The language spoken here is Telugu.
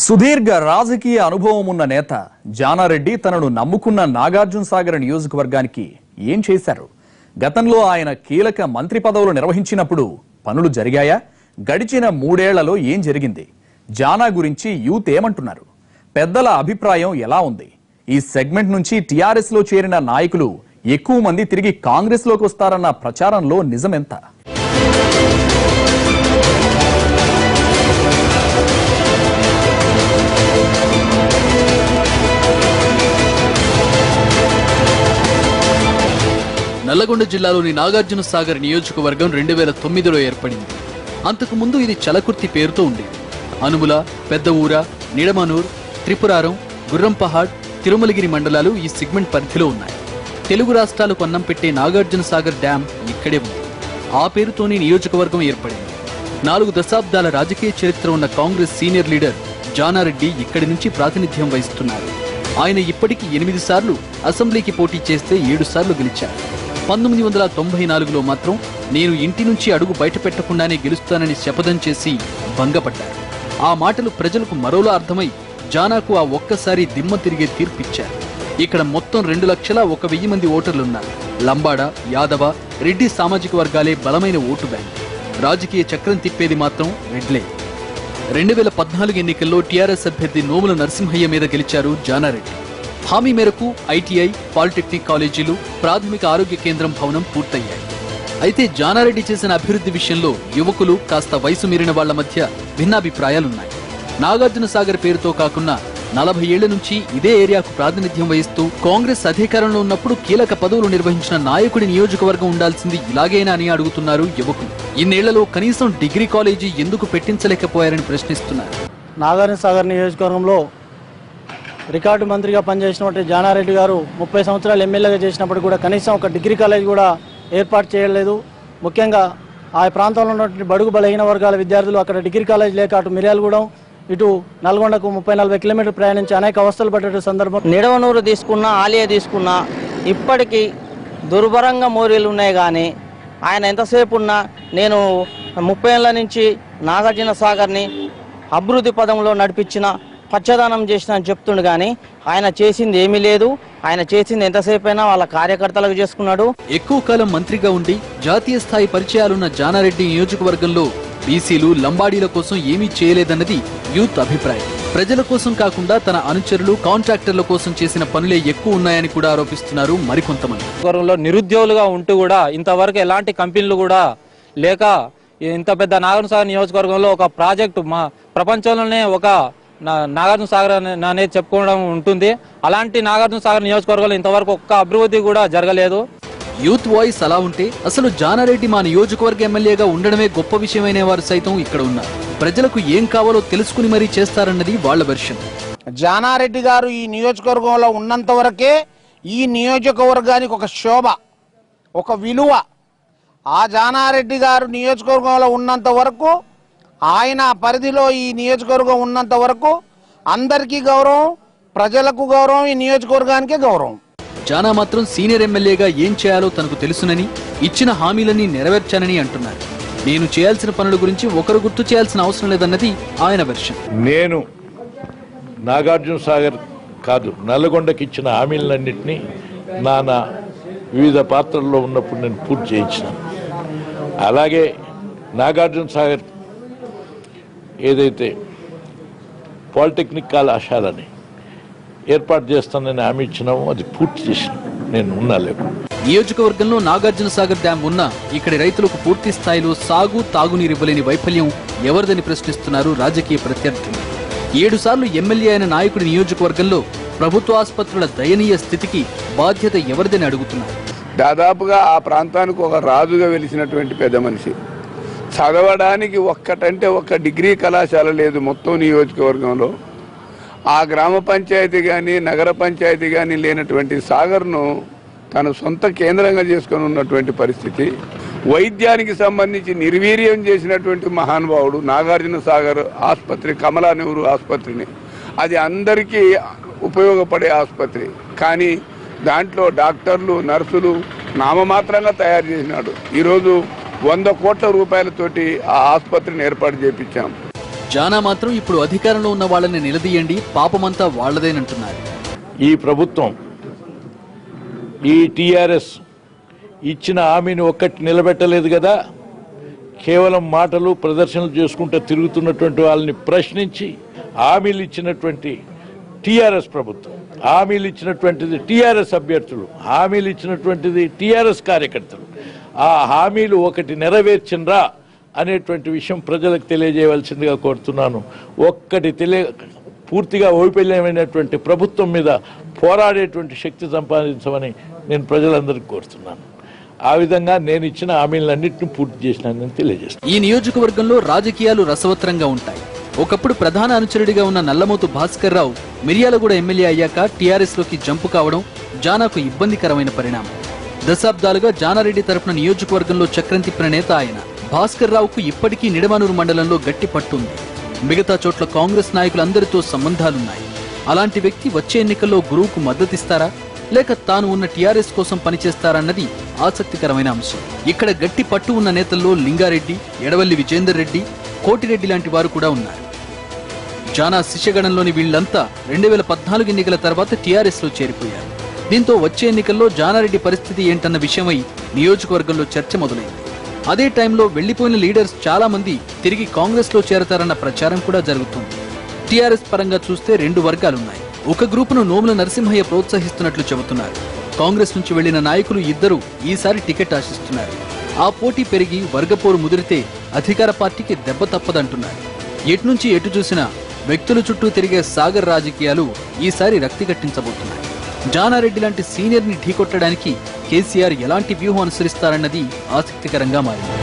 సుదీర్ఘ రాజకీయ అనుభవం ఉన్న నేత జానారెడ్డి తనను నమ్ముకున్న నాగార్జున సాగర్ నియోజకవర్గానికి ఏం చేశారు? గతంలో ఆయన కీలక మంత్రి పదవులు నిర్వహించినప్పుడు పనులు జరిగాయా? గడిచిన 3 ఏళ్లలో ఏం జరిగింది? జానా గురించి యూత్ ఏమంటున్నారు? పెద్దల అభిప్రాయం ఎలా ఉంది? ఈ సెగ్మెంట్ నుంచి టీఆర్ఎస్ లో చేరిన నాయకులు ఎక్కువ మంది తిరిగి కాంగ్రెస్ లోకి వస్తారన్న ప్రచారంలో నిజమెంత? నల్లగొండ జిల్లాలోని నాగార్జున సాగర్ నియోజకవర్గం 2009లో ఏర్పడింది. అంతకుముందు ఇది చలకుర్తి పేరుతో ఉండేది. అనుముల, పెద్ద ఊర, నిడమనూర్, త్రిపురారం, గుర్రంపహాడ్, తిరుమలగిరి మండలాలు ఈ సెగ్మెంట్ పరిధిలో ఉన్నాయి. తెలుగు రాష్ట్రాలకు అన్నం పెట్టే నాగార్జున సాగర్ డ్యాం ఇక్కడే ఉంది. ఆ పేరుతోనే నియోజకవర్గం ఏర్పడింది. 4 దశాబ్దాల రాజకీయ చరిత్ర ఉన్న కాంగ్రెస్ సీనియర్ లీడర్ జానారెడ్డి ఇక్కడి నుంచి ప్రాతినిధ్యం వహిస్తున్నారు. ఆయన ఇప్పటికీ 8 సార్లు అసెంబ్లీకి పోటీ చేస్తే 7 సార్లు గెలిచారు. 1994లో మాత్రం నేను ఇంటి నుంచి అడుగు బయట పెట్టకుండానే గెలుస్తానని శపథం చేసి భంగపడ్డారు. ఆ మాటలు ప్రజలకు మరోలా అర్థమై జానాకు ఆ ఒక్కసారి దిమ్మ తిరిగే తీర్పిచ్చారు. ఇక్కడ మొత్తం 2,01,000 మంది ఓటర్లున్నారు. లంబాడ, యాదవ, రెడ్డి సామాజిక వర్గాలే బలమైన ఓటు బ్యాంక్. రాజకీయ చక్రం తిప్పేది మాత్రం రెడ్లే. 2014 ఎన్నికల్లో టీఆర్ఎస్ అభ్యర్థి నోముల నరసింహయ్య మీద గెలిచారు జానారెడ్డి. హామీ మేరకు ఐటీఐ, పాలిటెక్నిక్ కాలేజీలు, ప్రాథమిక ఆరోగ్య కేంద్రం భవనం పూర్తయ్యాయి. అయితే జానారెడ్డి చేసిన అభివృద్ధి విషయంలో యువకులు, కాస్త వయసు మీరిన వాళ్ల మధ్య భిన్నాభిప్రాయాలున్నాయి. నాగార్జున సాగర్ పేరుతో కాకుండా 40 ఏళ్ల నుంచి ఇదే ఏరియాకు ప్రాతినిధ్యం వహిస్తూ కాంగ్రెస్ అధికారంలో ఉన్నప్పుడు కీలక పదవులు నిర్వహించిన నాయకుడి నియోజకవర్గం ఉండాల్సింది ఇలాగైనా అని అడుగుతున్నారు యువకులు. ఇన్నేళ్లలో కనీసం డిగ్రీ కాలేజీ ఎందుకు పెట్టించలేకపోయారని ప్రశ్నిస్తున్నారు. నాగార్జున సాగర్ నియోజకవర్గంలో రికార్డు మంత్రిగా పనిచేసినటువంటి జానారెడ్డి గారు 30 సంవత్సరాలు ఎమ్మెల్యేగా చేసినప్పుడు కూడా కనీసం ఒక డిగ్రీ కాలేజ్ కూడా ఏర్పాటు చేయలేదు. ముఖ్యంగా ఆ ప్రాంతంలో ఉన్నటువంటి బడుగు బలహీన వర్గాల విద్యార్థులు అక్కడ డిగ్రీ కాలేజ్ లేక అటు మిర్యాలగూడెం, ఇటు నల్గొండకు 30-40 కిలోమీటర్లు ప్రయాణించి అనేక అవస్థలు పడే సందర్భం. నిడవనూరు తీసుకున్నా, ఆలియా తీసుకున్నా ఇప్పటికీ దుర్భరంగా మోరీలు ఉన్నాయి. కానీ ఆయన ఎంతసేపు ఉన్నా నేను 30 ఏళ్ల నుంచి నాగార్జున సాగర్ని అభివృద్ధి పదంలో నడిపించిన, పచ్చదనం చేసిన అని చెప్తుండు. కానీ ఆయన చేసింది ఏమీ లేదు. ఆయన చేసింది ఎంతసేపు అయినా వాళ్ళ కార్యకర్తలకు చేసుకున్నాడు. ఎక్కువ కాలం మంత్రిగా ఉండి జాతీయ స్థాయి పరిచయాలున్న జానారెడ్డి నియోజకవర్గంలో బీసీలు, లంబాడీల కోసం ఏమీ చేయలేదన్నది యూత్ అభిప్రాయం. ప్రజల కోసం కాకుండా తన అనుచరులు, కాంట్రాక్టర్ల కోసం చేసిన పనులే ఎక్కువ ఉన్నాయని కూడా ఆరోపిస్తున్నారు మరికొంతమంది. నిరుద్యోగులుగా ఉంటూ కూడా ఇంతవరకు ఎలాంటి కంపెనీలు కూడా లేక ఇంత పెద్ద నాగార్జున సాగర్ నియోజకవర్గంలో ఒక ప్రాజెక్టు మా ప్రపంచంలోనే ఒక నాగార్జున సాగర్ అనేది చెప్పుకోవడం ఉంటుంది. అలాంటి నాగార్జున సాగర్ నియోజకవర్గంలో ఇంతవరకు ఒక్క అభివృద్ధి కూడా జరగలేదు. యూత్ వాయిస్ అలా ఉంటే అసలు జానారెడ్డి మా నియోజకవర్గ ఎమ్మెల్యేగా ఉండడమే గొప్ప విషయమైన వారు సైతం ఇక్కడ ఉన్నారు. ప్రజలకు ఏం కావాలో తెలుసుకుని మరీ చేస్తారన్నది వాళ్ల వెర్షన్. జానారెడ్డి గారు ఈ నియోజకవర్గంలో ఉన్నంత వరకే ఈ నియోజకవర్గానికి ఒక శోభ, ఒక విలువ. ఆ జానారెడ్డి గారు నియోజకవర్గంలో ఉన్నంత వరకు, ఆయన పరిధిలో ఈ నియోజకవర్గం ఉన్నంత వరకు అందరికీ గౌరవం, ప్రజలకు గౌరవం, ఈ నియోజకవర్గానికే గౌరవం. జానా మాత్రం సీనియర్ ఎమ్మెల్యేగా ఏం చేయాలో తనకు తెలుసునని, ఇచ్చిన హామీలన్నీ నెరవేర్చానని అంటున్నారు. నేను చేయాల్సిన పనుల గురించి ఒకరు గుర్తు చేయాల్సిన అవసరం లేదన్నది ఆయన వెర్షన్. నేను నాగార్జున సాగర్ కాదు, నల్లగొండకి ఇచ్చిన హామీలన్నింటినీ నా వివిధ పాత్రల్లో ఉన్నప్పుడు నేను పూర్తి చేయించాను. అలాగే నాగార్జున సాగర్ ఏదైతే పాలిటెక్నిక్ కళాశాలని ఏర్పాటు చేస్తానని హామీ ఇచ్చినామో అది పూర్తి చేసిన నేను ఉన్నాలేము. నియోజకవర్గంలో నాగార్జున సాగర్ డ్యాం ఉన్నా ఇక్కడి రైతులకు పూర్తి స్థాయిలో సాగు, తాగునీరు ఇవ్వలేని వైఫల్యం ఎవరిదని ప్రశ్నిస్తున్నారు రాజకీయ ప్రత్యర్థులు. 7 సార్లు ఎమ్మెల్యే అయిన నాయకుడి నియోజకవర్గంలో ప్రభుత్వ ఆసుపత్రుల దయనీయ స్థితికి బాధ్యత ఎవరిదని అడుగుతున్నారు. దాదాపుగా ఆ ప్రాంతానికి ఒక రాజుగా వెలిసినటువంటి పెద్ద మనిషి. చదవడానికి ఒక్కటంటే ఒక్క డిగ్రీ కళాశాల లేదు మొత్తం నియోజకవర్గంలో. ఆ గ్రామ పంచాయతీ కానీ నగర పంచాయతీ కానీ లేనటువంటి సాగర్ను తన సొంత కేంద్రంగా చేసుకొని ఉన్నటువంటి పరిస్థితి. వైద్యానికి సంబంధించి నిర్వీర్యం చేసినటువంటి మహానుభావుడు నాగార్జున సాగర్ ఆసుపత్రి, కమలా నెహ్రూ ఆసుపత్రిని, అది అందరికీ ఉపయోగపడే ఆసుపత్రి. కానీ దాంట్లో డాక్టర్లు, నర్సులు నామమాత్రంగా తయారు చేసినాడు. ఈరోజు 100 కోట్ల రూపాయలతోటి ఆ ఆసుపత్రిని ఏర్పాటు చేయించాం. జానా మాత్రం ఇప్పుడు అధికారంలో ఉన్న వాళ్ళని నిలదీయండి, పాపమంతా వాళ్లదేనంటున్నారు. ఈ ప్రభుత్వం ఈ టీఆర్ఎస్ ఇచ్చిన హామీని ఒక్కటి నిలబెట్టలేదు కదా. కేవలం మాటలు ప్రదర్శనలు చేసుకుంటూ తిరుగుతున్నటువంటి వాళ్ళని ప్రశ్నించి హామీలు ఇచ్చినటువంటి టీఆర్ఎస్ ప్రభుత్వం, హామీలు ఇచ్చినటువంటిది టీఆర్ఎస్ అభ్యర్థులు, హామీలు ఇచ్చినటువంటిది టీఆర్ఎస్ కార్యకర్తలు, ఆ హామీలు ఒకటి నెరవేర్చినరా అనేటువంటి విషయం ప్రజలకు తెలియజేయవలసిందిగా కోరుతున్నాను. ఒక్కటి పూర్తిగా వైఫల్యమైనటువంటి ప్రభుత్వం మీద పోరాడేటువంటి శక్తి సంపాదించమని నేను ప్రజలందరికీ కోరుతున్నాను. ఆ విధంగా నేను ఇచ్చిన హామీలన్నింటినీ పూర్తి చేసినానని తెలియజేస్తాను. ఈ నియోజకవర్గంలో రాజకీయాలు రసవత్రంగా ఉంటాయి. ఒకప్పుడు ప్రధాన అనుచరుడిగా ఉన్న నల్లమోతు భాస్కర్ రావు మిర్యాలగూడ ఎమ్మెల్యే అయ్యాక టీఆర్ఎస్ లోకి జంపు కావడం జానాకు ఇబ్బందికరమైన పరిణామం. దశాబ్దాలుగా జానారెడ్డి తరపున నియోజకవర్గంలో చక్రం తిప్పిన నేత ఆయన. భాస్కర్ రావుకు ఇప్పటికీ నిడమనూరు మండలంలో గట్టి పట్టుంది. మిగతా చోట్ల కాంగ్రెస్ నాయకులందరితో సంబంధాలున్నాయి. అలాంటి వ్యక్తి వచ్చే ఎన్నికల్లో గురువుకు మద్దతిస్తారా, లేక తాను ఉన్న టీఆర్ఎస్ కోసం పనిచేస్తారన్నది ఆసక్తికరమైన అంశం. ఇక్కడ గట్టి పట్టు ఉన్న నేతల్లో లింగారెడ్డి, ఎడవల్లి విజేందర్ రెడ్డి, కోటిరెడ్డి లాంటి వారు కూడా ఉన్నారు. జానా శిష్యగణంలోని వీళ్లంతా 2014 ఎన్నికల తర్వాత టీఆర్ఎస్ లో చేరిపోయారు. దీంతో వచ్చే ఎన్నికల్లో జానారెడ్డి పరిస్థితి ఏంటన్న విషయమై నియోజకవర్గంలో చర్చ మొదలైంది. అదే టైంలో వెళ్లిపోయిన లీడర్స్ చాలా మంది తిరిగి కాంగ్రెస్ లో చేరతారన్న ప్రచారం కూడా జరుగుతుంది. టీఆర్ఎస్ పరంగా చూస్తే 2 వర్గాలున్నాయి. ఒక గ్రూపును నోముల నరసింహయ్య ప్రోత్సహిస్తున్నట్లు చెబుతున్నారు. కాంగ్రెస్ నుంచి వెళ్లిన నాయకులు ఇద్దరు ఈసారి టికెట్ ఆశిస్తున్నారు. ఆ పోటీ పెరిగి వర్గపోరు ముదిరితే అధికార పార్టీకి దెబ్బ తప్పదంటున్నారు. ఎట్నుంచి ఎటు చూసినా వ్యక్తుల చుట్టూ తిరిగే సాగర్ రాజకీయాలు ఈసారి రక్తి కట్టించబోతున్నాయి. జానారెడ్డి లాంటి సీనియర్ ని ఢీకొట్టడానికి కేసీఆర్ ఎలాంటి వ్యూహం అనుసరిస్తారన్నది ఆసక్తికరంగా మారింది.